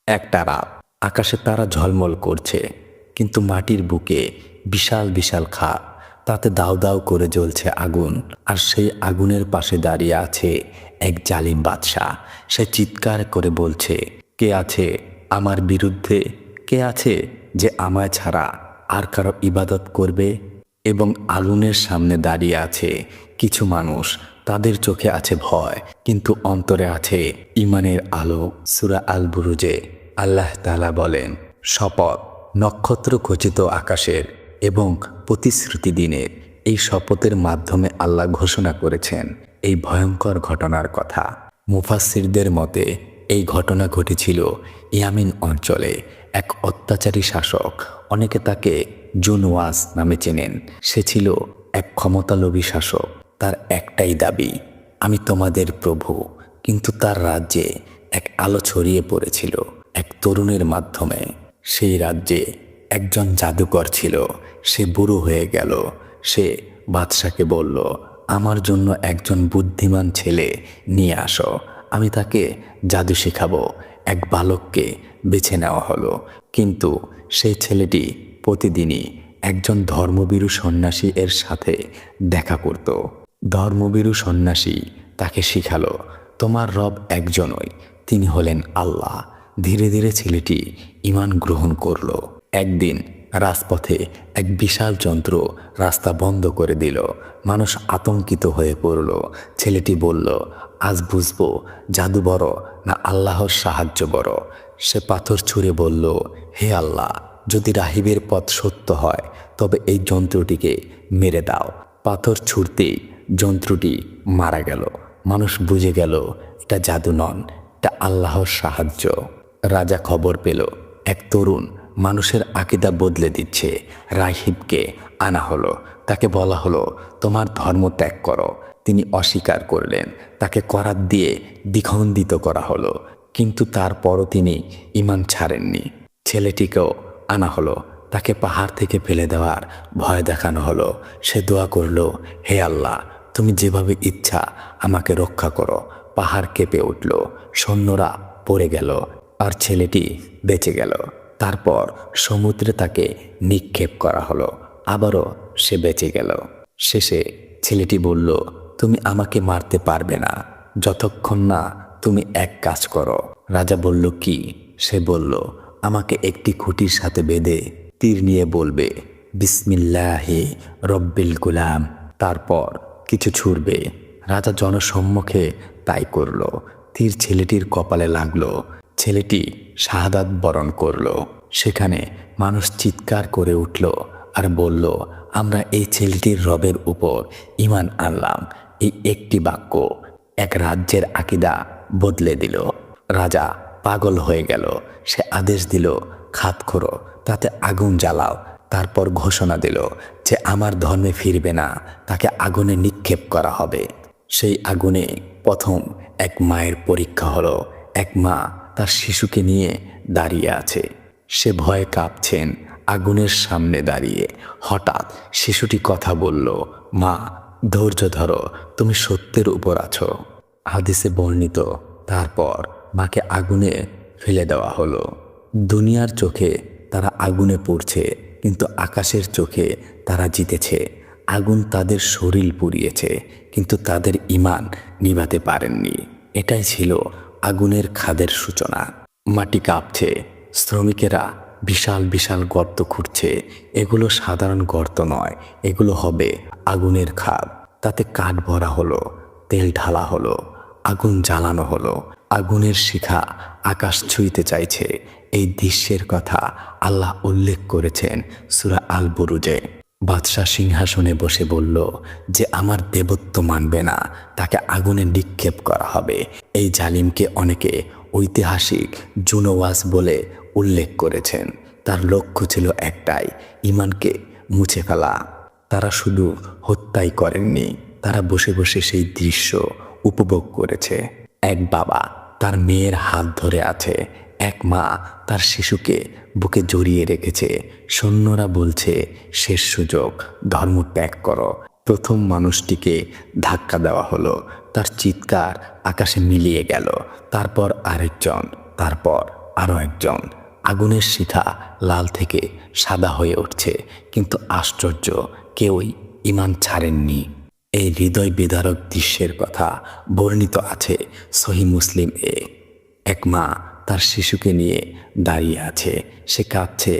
একটা রাত, আকাশে তারা ঝলমল করছে, কিন্তু মাটির বুকে বিশাল বিশাল খাপ, তাতে দাউ দাউ করে জ্বলছে আগুন। আর সেই আগুনের পাশে দাঁড়িয়ে আছে এক জালিম বাদশাহ। সে চিৎকার করে বলছে, কে আছে আমার বিরুদ্ধে? কে আছে যে আমায় ছাড়া আর কারো ইবাদত করবে? এবং আগুনের সামনে দাঁড়িয়ে আছে কিছু মানুষ, তাদের চোখে আছে ভয়, কিন্তু অন্তরে আছে ইমানের আলো। সূরা আল বুরুজে আল্লাহ তাআলা বলেন, শপথ নক্ষত্র খচিত আকাশের এবং প্রতিশ্রুতি দিনের। এই শপথের মাধ্যমে আল্লাহ ঘোষণা করেছেন এই ভয়ঙ্কর ঘটনার কথা। মুফাসসিরদের মতে এই ঘটনা ঘটেছিল ইয়ামিন অঞ্চলে। এক অত্যাচারী শাসক, অনেকে তাকে জুনওয়াস নামে চেনেন, সে ছিল এক ক্ষমতালোভী শাসক। তার একটাই দাবি, আমি তোমাদের প্রভু। কিন্তু তার রাজ্যে এক আলো ছড়িয়ে পড়েছিল এক তরুণের মাধ্যমে। সেই রাজ্যে একজন জাদুকর ছিল। সে বুড়ো হয়ে গেল। সে বাদশাকে বলল, আমার জন্য একজন বুদ্ধিমান ছেলে নিয়ে আসো, আমি তাকে জাদু শেখাবো। এক বালককে বেছে নেওয়া হলো, কিন্তু সেই ছেলেটি প্রতিদিনই একজন ধর্মভীরু সন্ন্যাসী এর সাথে দেখা করত। ধর্মভীরু সন্ন্যাসী তাকে শিখালো, তোমার রব একজনই, তিনি হলেন আল্লাহ। ধীরে ধীরে ছেলেটি ঈমান গ্রহণ করল। একদিন রাজপথে এক বিশাল যন্ত্র রাস্তা বন্ধ করে দিল। মানুষ আতঙ্কিত হয়ে পড়ল। ছেলেটি বলল, আজ বুঝবো জাদু বড় না আল্লাহর সাহায্য বড়। সে পাথর ছুঁড়ে বলল, হে আল্লাহ, যদি রাহিবের পথ সত্য হয় তবে এই যন্ত্রটিকে মেরে দাও। পাথর ছুঁড়তেই যন্ত্রটি মারা গেল। মানুষ বুঝে গেল এটা জাদু নন, এটা আল্লাহর সাহায্য। রাজা খবর পেল এক তরুণ মানুষের আকীদা বদলে দিচ্ছে। রাহিবকে আনা হলো। তাকে বলা হলো, তোমার ধর্ম ত্যাগ করো। তিনি অস্বীকার করলেন। তাকে করাত দিয়ে দ্বিখণ্ডিত করা হলো, কিন্তু তারপরও তিনি ঈমান ছাড়েননি। ছেলেটিকেও আনা হলো। তাকে পাহাড় থেকে ফেলে দেওয়ার ভয় দেখানো হলো। সে দোয়া করল, হে আল্লাহ, তুমি যেভাবে ইচ্ছা আমাকে রক্ষা করো। পাহাড় কেঁপে উঠল, সৈন্যরা পড়ে গেল, আর ছেলেটি বেঁচে গেল। তারপর সমুদ্রে তাকে নিক্ষেপ করা হলো, আবারও সে বেঁচে গেল। শেষে ছেলেটি বলল, তুমি আমাকে মারতে পারবে না যতক্ষণ না তুমি এক কাজ করো। রাজা বলল, কি? সে বলল, আমাকে একটি খুঁটির সাথে বেঁধে তীর নিয়ে বলবে, বিসমিল্লাহি রব্বিল গুলাম, তারপর কিছু ছুড়বে। রাজা জনসম্মুখে তাই করল। তীর ছেলেটির কপালে লাগলো। ছেলেটি শাহাদাত বরণ করল। সেখানে মানুষ চিৎকার করে উঠল আর বলল, আমরা এই ছেলেটির রবের উপর ঈমান আনলাম। এই একটি বাক্য এক রাজ্যের আকীদা বদলে দিল। রাজা পাগল হয়ে গেল। সে আদেশ দিল, খাত খোঁড়ো, তাতে আগুন জ্বালাও। তারপর ঘোষণা দিল, যে আমার ধর্মে ফিরবে না তাকে আগুনে নিক্ষেপ করা হবে। সেই আগুনে প্রথম এক মায়ের পরীক্ষা হলো। এক মা তার শিশুকে নিয়ে দাঁড়িয়ে আছে। সে ভয়ে কাঁপছেন আগুনের সামনে দাঁড়িয়ে। হঠাৎ শিশুটি কথা বলল, মা, ধৈর্য ধরো, তুমি সত্যের উপর আছো। হাদিসে বর্ণিত। তারপর মাকে আগুনে ফেলে দেওয়া হলো। দুনিয়ার চোখে তারা আগুনে পড়ছে, কিন্তু আকাশের চোখে তারা জিতেছে। আগুন তাদের শরীর পুড়িয়েছে, কিন্তু তাদের ঈমান নিভাতে পারেননি। এটাই ছিল আগুনের খাদের সূচনা। মাটি কাঁপছে, শ্রমিকেরা বিশাল বিশাল গর্ত খুঁড়ছে। এগুলো সাধারণ গর্ত নয়, এগুলো হবে আগুনের খাদ। তাতে কাঠ ভরা হলো, তেল ঢালা হলো, আগুন জ্বালানো হলো। আগুনের শিখা আকাশ ছুঁইতে চাইছে। এই দৃশ্যের কথা আল্লাহ উল্লেখ করেছেন সূরা আল বুরুজে। বাদশাহ সিংহাসনে বসে বলল, যে আমার দেবত্ব মানবে না তাকে আগুনে নিক্ষেপ করা হবে। এই জালিমকে অনেকে ঐতিহাসিক জুনওয়াস বলে উল্লেখ করেছেন। তার লক্ষ্য ছিল একটাই, ঈমানকে মুছে ফেলা। তারা শুধু হত্যাই করেননি, তারা বসে বসে সেই দৃশ্য উপভোগ করেছে। এক বাবা তার মেয়ের হাত ধরে আছে, এক মা তার শিশুকে বুকে জড়িয়ে রেখেছে। সৈন্যরা বলছে, শেষ সুযোগ, ধর্ম ত্যাগ করো। প্রথম মানুষটিকে ধাক্কা দেওয়া হলো, তার চিৎকার আকাশে মিলিয়ে গেল। তারপর আরেকজন, তারপর আরও একজন। আগুনের শিখা লাল থেকে সাদা হয়ে উঠছে, কিন্তু আশ্চর্য, কেউই ঈমান ছাড়েননি। এই হৃদয় বিদারক দৃশ্যের কথা বর্ণিত আছে সহিহ মুসলিম-এ। এক মা তার শিশুকে নিয়ে দাঁড়িয়ে আছে, সে কাঁদছে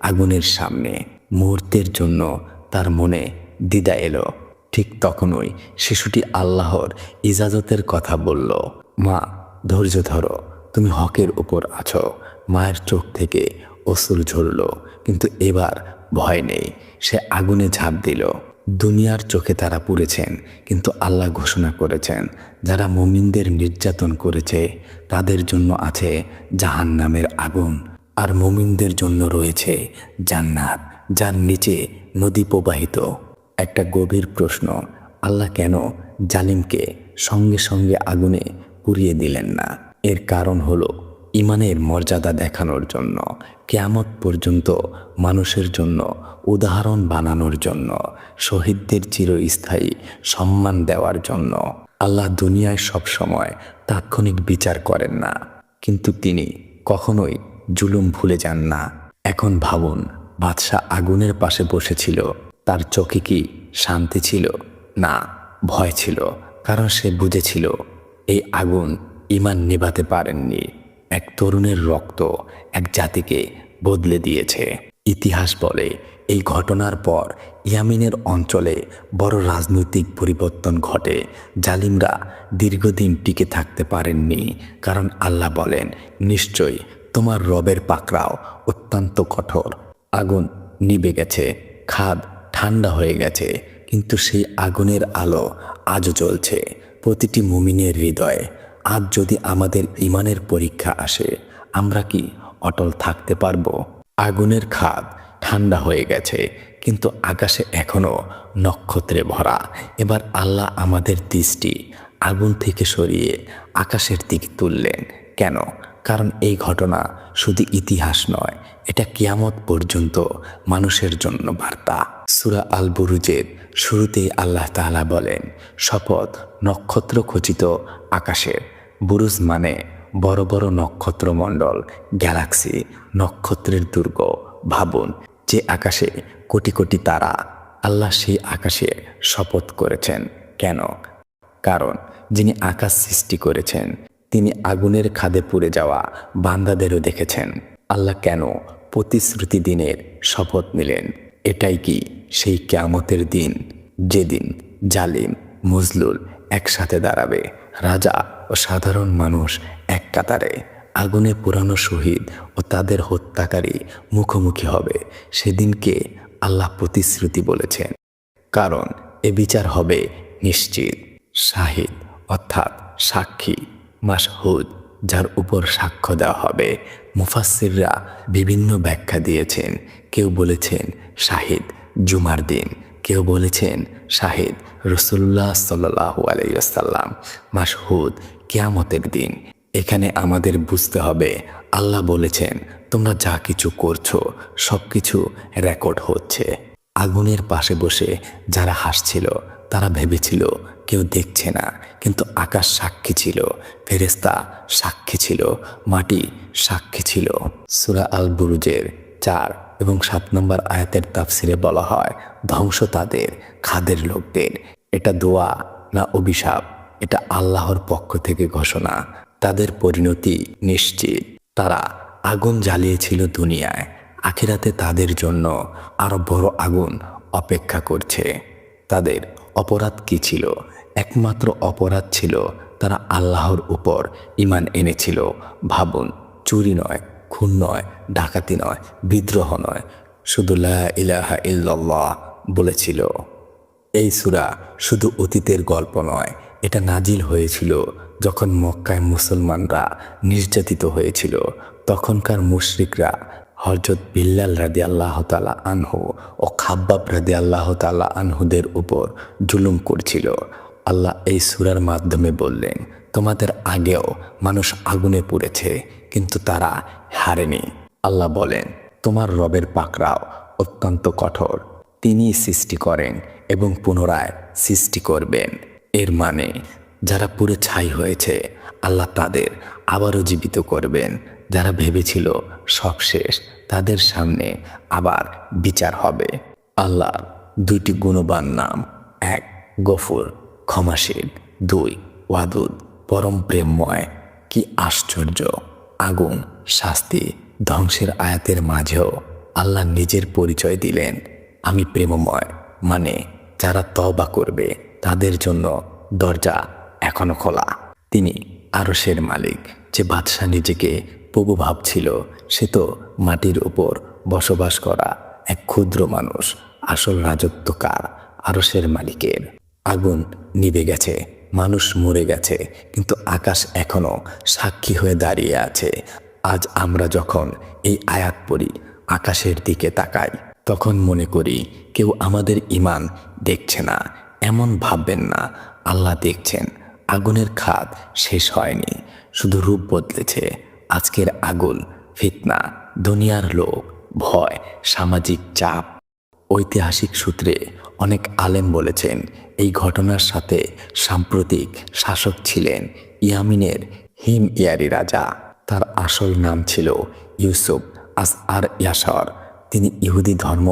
আগুনের সামনে। মুহূর্তের জন্য তার মনে দ্বিধা এলো। ঠিক তখনই শিশুটি আল্লাহর ইজাজতের কথা বলল, মা ধৈর্য ধরো, তুমি হকের উপর আছো। মায়ের চোখ থেকে অশ্রু ঝরল, কিন্তু এবার ভয় নেই। সে আগুনে ঝাঁপ দিল। দুনিয়ার চোখে তারা পুড়েছেন, কিন্তু আল্লাহ ঘোষণা করেছেন, যারা মুমিনদের নির্যাতন করেছে তাদের জন্য আছে জাহান্নামের আগুন, আর মুমিনদের জন্য রয়েছে জান্নাত, যার নিচে নদী প্রবাহিত। একটা গভীর প্রশ্ন, আল্লাহ কেন জালিমকে সঙ্গে সঙ্গে আগুনে পুড়িয়ে দিলেন না? এর কারণ হলো ঈমানের মর্যাদা দেখানোর জন্য, কিয়ামত পর্যন্ত মানুষের জন্য উদাহরণ বানানোর জন্য, শহীদদের চিরস্থায়ী সম্মান দেওয়ার জন্য। আল্লাহ দুনিয়ায় সবসময় তাৎক্ষণিক বিচার করেন না, কিন্তু তিনি কখনোই জুলুম ভুলে যান না। এখন ভাবুন, বাদশাহ আগুনের পাশে বসেছিল, তার চোখে কি শান্তি ছিল? না, ভয় ছিল, কারণ সে বুঝেছিল এই আগুন ঈমান নেভাতে পারেননি। এক তরুণের রক্ত এক জাতিকে বদলে দিয়েছে। ইতিহাস বলে এই ঘটনার পর ইয়ামিনের অঞ্চলে বড় রাজনৈতিক পরিবর্তন ঘটে। জালিমরা দীর্ঘদিন টিকে থাকতে পারেননি, কারণ আল্লাহ বলেন, নিশ্চয়ই তোমার রবের পাকড়াও অত্যন্ত কঠোর। আগুন নিভে গেছে, খাদ ঠান্ডা হয়ে গেছে, কিন্তু সেই আগুনের আলো আজও জ্বলছে প্রতিটি মুমিনের হৃদয়ে। আজ যদি আমাদের ঈমানের পরীক্ষা আসে, আমরা কি অটল থাকতে পারবো? আগুনের খাদ ঠান্ডা হয়ে গেছে, কিন্তু আকাশে এখনো নক্ষত্রে ভরা। এবার আল্লাহ আমাদের দৃষ্টি আগুন থেকে সরিয়ে আকাশের দিকে তুললেন। কেন? কারণ এই ঘটনা শুধু ইতিহাস নয়, এটা কিয়ামত পর্যন্ত মানুষের জন্য বার্তা। সূরা আল বুরুজের শুরুতেই আল্লাহ তাআলা বলেন, শপথ নক্ষত্র খচিত আকাশের। বুরুজ মানে বড় বড় নক্ষত্রমণ্ডল, গ্যালাক্সি, নক্ষত্রের দুর্গ। ভাবুন, যে আকাশে কোটি কোটি তারা, আল্লাহ সেই আকাশে শপথ করেছেন। কেন? কারণ যিনি আকাশ সৃষ্টি করেছেন তিনি আগুনের খাদে পুড়ে যাওয়া বান্দাদেরও দেখেছেন। আল্লাহ কেন প্রতিশ্রুতি দিনের শপথ নিলেন? এটাই কি সেই কিয়ামতের দিন, যেদিন জালিম মজলুল একসাথে দাঁড়াবে, রাজা ও সাধারণ মানুষ এক কাতারে, আগুনে পোড়ানো শহীদ ও তাদের হত্যাকারী মুখোমুখি হবে? সেদিনকে আল্লাহ প্রতিশ্রুতি বলেছেন, কারণ এ বিচার হবে নিশ্চিত। শাহিদ অর্থাৎ সাক্ষী, মাশহুদ যার উপর সাক্ষ্য দেওয়া হবে। মুফাসসিররা বিভিন্ন ব্যাখ্যা দিয়েছেন। কেউ বলেছেন শাহিদ জুমার দিন, কেউ বলেছেন শাহিদ রাসূলুল্লাহ সাল্লাল্লাহু আলাইহি ওয়াসাল্লাম, মাশহুদ কিয়ামতের দিন। এখানে আমাদের বুঝতে হবে, আল্লাহ বলেছেন, তোমরা যা কিছু করছো সব কিছু রেকর্ড হচ্ছে। আগুনের পাশে বসে যারা হাসছিল তারা ভেবেছিল কেউ দেখছে না, কিন্তু আকাশ সাক্ষী ছিল, ফেরেশতা সাক্ষী ছিল, মাটি সাক্ষী ছিল। সূরা আল বুরুজের 4 এবং 7 নম্বর আয়াতের তাফসিরে বলা হয়, ধ্বংস তাদের খাদের লোকদের। এটা দোয়া না অভিশাপ? এটা আল্লাহর পক্ষ থেকে ঘোষণা। তাদের পরিণতি নিশ্চিত। তারা আগুন জ্বালিয়েছিল দুনিয়ায়, আখিরাতে তাদের জন্য আরো বড় আগুন অপেক্ষা করছে। তাদের অপরাধ কি ছিল? একমাত্র অপরাধ ছিল তারা আল্লাহর উপর ঈমান এনেছিল। ভাবুন, চুরি নয়, খুন নয়, ডাকাতি নয়, বিদ্রোহ নয়, শুধু লা ইলাহা ইল্লাল্লাহ বলেছিল। এই সূরা শুধু অতীতের গল্প নয়, এটা নাজিল হয়েছিল যখন মক্কায় মুসলমানরা নির্যাতিত হয়েছিল। তখনকার মুশরিকরা হযরত বিল্লাল রাদিয়াল্লাহু তাআলা আনহু ও খাব্বাব রাদিয়াল্লাহু তাআলা আনহুদের উপর জুলুম করছিল। আল্লাহ এই সূরার মাধ্যমে বললেন, তোমাদের আগেও মানুষ আগুনে পুড়েছে, কিন্তু তারা হারেনি। আল্লাহ বলেন, তোমার রবের পাকড়াও অত্যন্ত কঠোর। তিনি সৃষ্টি করেন এবং পুনরায় সৃষ্টি করবেন। এর মানে যারা পুড়ে ছাই হয়েছে, আল্লাহ তাদের আবারও জীবিত করবেন। যারা ভেবেছিল সব শেষ, তাদের সামনে আবার বিচার হবে। আল্লাহর দুইটি গুণবান নাম, 1 গফুর ক্ষমাশীল, 2 ওয়াদুদ পরম প্রেমময়। কি আশ্চর্য! আগুন, শাস্তি, ধ্বংসের আয়াতের মাঝেও আল্লাহ নিজের পরিচয় দিলেন, আমি প্রেমময়। মানে যারা তওবা করবে তাদের জন্য দরজা এখনো খোলা। তিনি আরশের মালিক। যে বাদশাহ নিজেকে প্রভু ভাবছিল, সে তো মাটির উপর বসবাস করা এক ক্ষুদ্র মানুষ। আসল রাজত্ব কার? আরশের মালিকের। আগুন নিভে গেছে, মানুষ মরে গেছে, কিন্তু আকাশ এখনো সাক্ষী হয়ে দাঁড়িয়ে আছে। আজ আমরা যখন এই আয়াত পড়ি, আকাশের দিকে তাকাই, তখন মনে করি কেউ আমাদের ঈমান দেখছে না। এমন ভাববেন না, আল্লাহ দেখছেন। আগুনের খাত শেষ হয়নি, শুধু রূপ বদলেছে। আজকের আগুন ফিতনা, দুনিয়ার লোক, ভয়, সামাজিক চাপ। ঐতিহাসিক সূত্রে অনেক আলেম বলেছেন, এই ঘটনার সাথে সাম্প্রতিক শাসক ছিলেন ইয়ামিনের হিমইয়ারি রাজা। তার আসল নাম ছিল ইউসুফ আসআর ইয়াসর। তিনি ইহুদি ধর্ম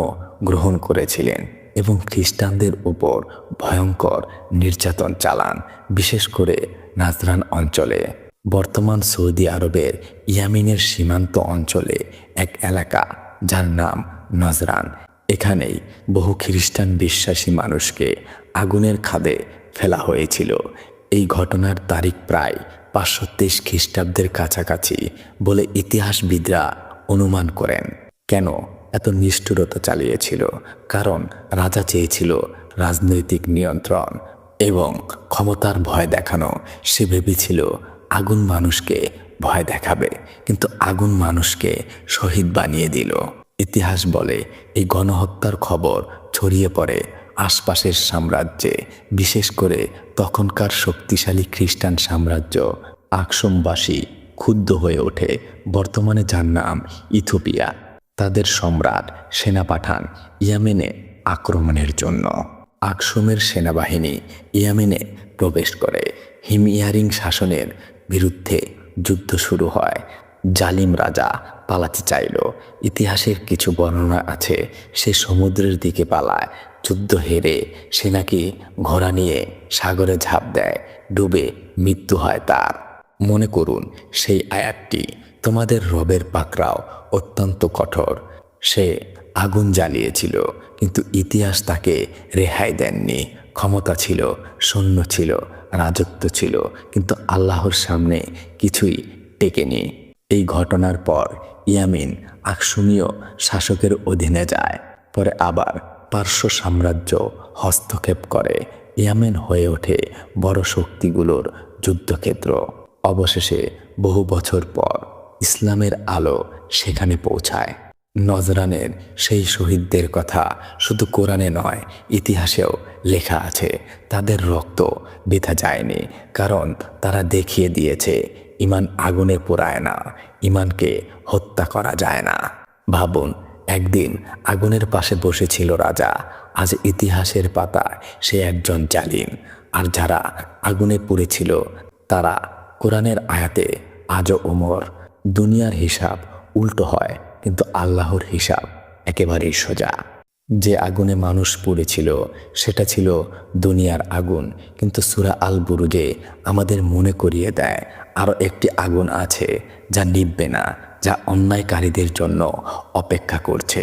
গ্রহণ করেছিলেন এবং খ্রিস্টানদের উপর ভয়ঙ্কর নির্যাতন চালান, বিশেষ করে নাজরান অঞ্চলে। বর্তমান সৌদি আরবের ইয়ামিনের সীমান্ত অঞ্চলে এক এলাকা যার নাম নজরান। এখানেই বহু খ্রিস্টান বিশ্বাসী মানুষকে আগুনের খাদে ফেলা হয়েছিল। এই ঘটনার তারিখ প্রায় 523 খ্রিস্টাব্দের কাছাকাছি বলে ইতিহাসবিদরা অনুমান করেন। কেন এত নিষ্ঠুরতা চালিয়েছিল? কারণ রাজা চেয়েছিল রাজনৈতিক নিয়ন্ত্রণ এবং ক্ষমতার ভয় দেখানো। সে ভেবেছিল আগুন মানুষকে ভয় দেখাবে, কিন্তু আগুন মানুষকে শহীদ বানিয়ে দিল। ইতিহাস বলে এই গণহত্যার খবর ছড়িয়ে পড়ে আশপাশের সাম্রাজ্যে, বিশেষ করে তখনকার শক্তিশালী খ্রিস্টান সাম্রাজ্য আকসুমবাসী ক্ষুব্ধ হয়ে ওঠে। বর্তমানে যার নাম ইথিওপিয়া। তাদের সম্রাট সেনা পাঠান ইয়েমেনে আক্রমণের জন্য। আকসুমের সেনাবাহিনী ইয়েমেনে প্রবেশ করে। হিমইয়ারিং শাসনের বিরুদ্ধে যুদ্ধ শুরু হয়। জালিম রাজা পালাতে চাইল। ইতিহাসের কিছু বর্ণনা আছে, সে সমুদ্রের দিকে পালায়। যুদ্ধ হেরে সে নাকি ঘোড়া নিয়ে সাগরে ঝাঁপ দেয়, ডুবে মৃত্যু হয় তার। মনে করুন সেই আয়াতটি, তোমাদের রবের পাকড়াও অত্যন্ত কঠোর। সে আগুন জ্বালিয়েছিল, কিন্তু ইতিহাস তাকে রেহাই দেননি। ক্ষমতা ছিল, সৈন্য ছিল, রাজত্ব ছিল, কিন্তু আল্লাহর সামনে কিছুই টেকেনি। এই ঘটনার পর ইয়ামিন আকসুমীয় শাসকের অধীনে যায়। পরে আবার পার্শ্ব সাম্রাজ্য হস্তক্ষেপ করে। ইয়ামেন হয়ে ওঠে বড় শক্তিগুলোর যুদ্ধক্ষেত্র। অবশেষে বহু বছর পর ইসলামের আলো সেখানে পৌঁছায়। নজরানের সেই শহীদদের কথা শুধু কোরআনে নয়, ইতিহাসেও লেখা আছে। তাদের রক্ত বৃথা যায়নি, কারণ তারা দেখিয়ে দিয়েছে ঈমান আগুনে পোড়ায় না, ঈমানকে হত্যা করা যায় না। ভাবুন, একদিন আগুনের পাশে বসেছিল রাজা, আজ ইতিহাসের পাতায় সে একজন জালিম। আর যারা আগুনে পুড়েছিল তারা কোরআনের আয়াতে আজও ওমর। দুনিয়ার হিসাব উল্টো হয়, কিন্তু আল্লাহর হিসাব একেবারেই সোজা। যে আগুনে মানুষ পুড়েছিল সেটা ছিল দুনিয়ার আগুন, কিন্তু সূরা আল বুরুজে আমাদের মনে করিয়ে দেয় আরও একটি আগুন আছে যা নিভবে না, যা অন্যায়কারীদের জন্য অপেক্ষা করছে।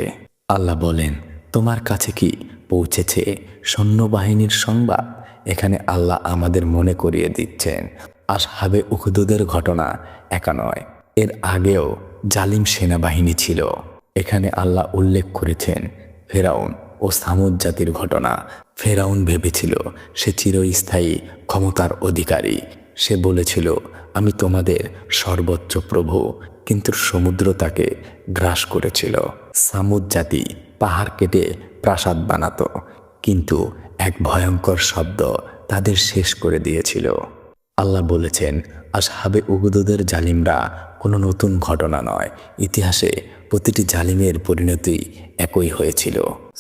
আল্লাহ বলেন, তোমার কাছে কি পৌঁছেছে সৈন্যবাহিনীর সংবাদ? এখানে আল্লাহ আমাদের মনে করিয়ে দিচ্ছেন আসহাবে উখদুদের ঘটনা একা নয়, এর আগেও জালিম সেনাবাহিনী ছিল। এখানে আল্লাহ উল্লেখ করেছেন ফেরাউন ও সামুদ জাতির ঘটনা। ফেরাউন ভেবেছিল সে চিরস্থায়ী ক্ষমতার অধিকারী। সে বলেছিল, আমি তোমাদের সর্বোচ্চ প্রভু, কিন্তু সমুদ্র তাকে গ্রাস করেছিল। সামুদ জাতি পাহাড় কেটে প্রাসাদ বানাতো, কিন্তু এক ভয়ঙ্কর শব্দ তাদের শেষ করে দিয়েছিল। আল্লাহ বলেছেন, আসহাবে উখদুদের জালিমরা কোনো নতুন ঘটনা নয়। ইতিহাসে প্রতিটি জালিমের পরিণতি একই হয়েছিল।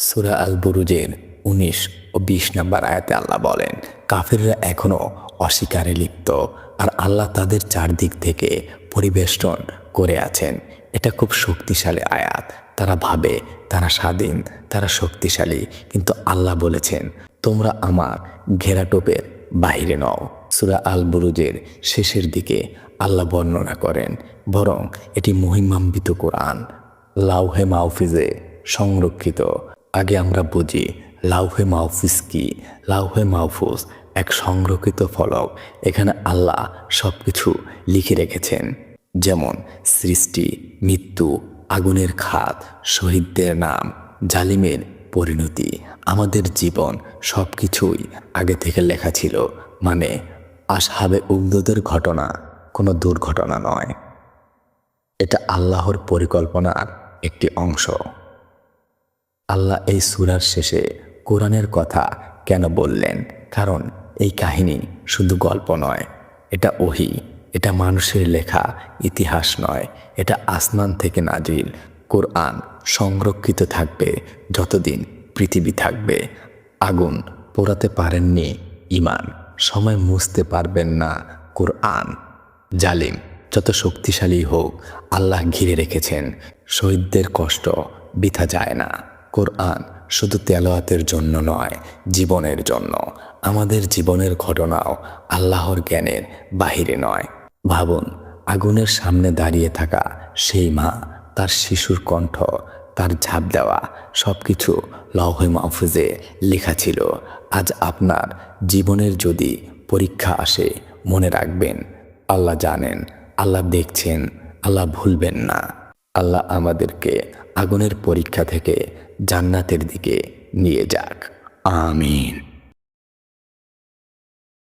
সূরা আল বুরুজের 19 ও 20 নম্বর আয়াতে আল্লাহ বলেন, কাফিররা এখনও অস্বীকারে লিপ্ত, আর আল্লাহ তাদের চারদিক থেকে পরিবেষ্টন করে আছেন। এটা খুব শক্তিশালী আয়াত। তারা ভাবে তারা স্বাধীন, তারা শক্তিশালী, কিন্তু আল্লাহ বলেছেন তোমরা আমার ঘেরাটোপের বাইরে নও। সূরা আল বুরুজের শেষের দিকে আল্লাহ বর্ণনা করেন, বরং এটি মহিমান্বিত কোরআন, লাউহে মাহফুজে সংরক্ষিত। আগে আমরা বুঝি লাউহে মাহফুজ কি। লাউহে মাহফুজ এক সংরক্ষিত ফলক। এখানে আল্লাহ সব কিছু লিখে রেখেছেন, যেমন সৃষ্টি, মৃত্যু, আগুনের খাত, শহীদদের নাম, জালিমের পরিণতি, আমাদের জীবন, সব কিছুই আগে থেকে লেখা ছিল। মানে আসহাবে উকদুদের ঘটনা কোনো দুর্ঘটনা নয়, এটা আল্লাহর পরিকল্পনার একটি অংশ। আল্লাহ এই সূরার শেষে কোরআনের কথা কেন বললেন? কারণ এই কাহিনী শুধু গল্প নয়, এটা ওহী, এটা মানুষের লেখা ইতিহাস নয়, এটা আসমান থেকে নাজিল। কোরআন সংরক্ষিত থাকবে যতদিন পৃথিবী থাকবে। আগুন পোড়াতে পারেননি ঈমান, সময় মুছতে পারবেন না কোরআন। জালিম যত শক্তিশালী হোক, আল্লাহ ঘিরে রেখেছেন। শহীদদের কষ্ট বৃথা যায় না। কোরআন শুধু তেলাওয়াতের জন্য নয়, জীবনের জন্য। আমাদের জীবনের ঘটনাও আল্লাহর জ্ঞানের বাহিরে নয়। ভাবুন, আগুনের সামনে দাঁড়িয়ে থাকা সেই মা, তার শিশুর কণ্ঠ, তার ঝাঁপ দেওয়া, সব কিছু লাউহে মাহফুজে লেখা ছিল। আজ আপনার জীবনের যদি পরীক্ষা আসে, মনে রাখবেন আল্লাহ জানেন, আল্লাহ দেখছেন, আল্লাহ ভুলবেন না। আল্লাহ আমাদেরকে আগুনের পরীক্ষা থেকে জান্নাতের দিকে নিয়ে যাক। আমিন।